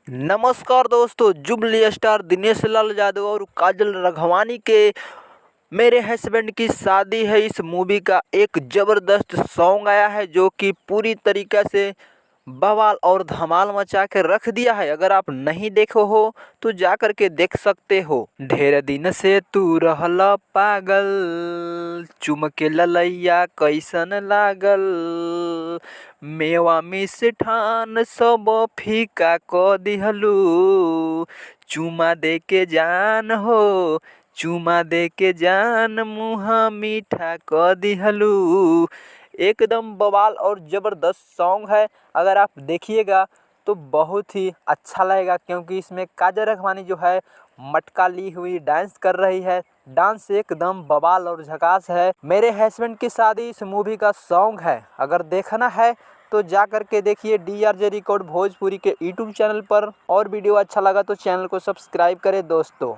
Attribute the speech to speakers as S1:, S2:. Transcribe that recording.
S1: नमस्कार दोस्तों, jubilee star Dinesh Lal Yadav और काजल राघवानी के मेरे हस्बैंड की शादी है इस मूवी का एक ज़बरदस्त सॉन्ग आया है जो कि पूरी तरीक़े से बवाल और धमाल मचा के रख दिया है। अगर आप नहीं देखो हो तो जा कर के देख सकते हो। ढेर दिन से तू रहला पागल, चुम के ललैया कैसन लागल, मेवा मिष्ठान सब फीका क दिहलू, चुमा दे के जान हो, चुमा दे के जान मुँह मीठा क दिहलू। एकदम बवाल और ज़बरदस्त सॉन्ग है। अगर आप देखिएगा तो बहुत ही अच्छा लगेगा क्योंकि इसमें काजल राघवानी जो है मटका ली हुई डांस कर रही है। डांस एकदम बवाल और झकास है। मेरे हस्बैंड की शादी इस मूवी का सॉन्ग है। अगर देखना है तो जा कर के देखिए DRJ रिकॉर्ड भोजपुरी के यूट्यूब चैनल पर। और वीडियो अच्छा लगा तो चैनल को सब्सक्राइब करें दोस्तों।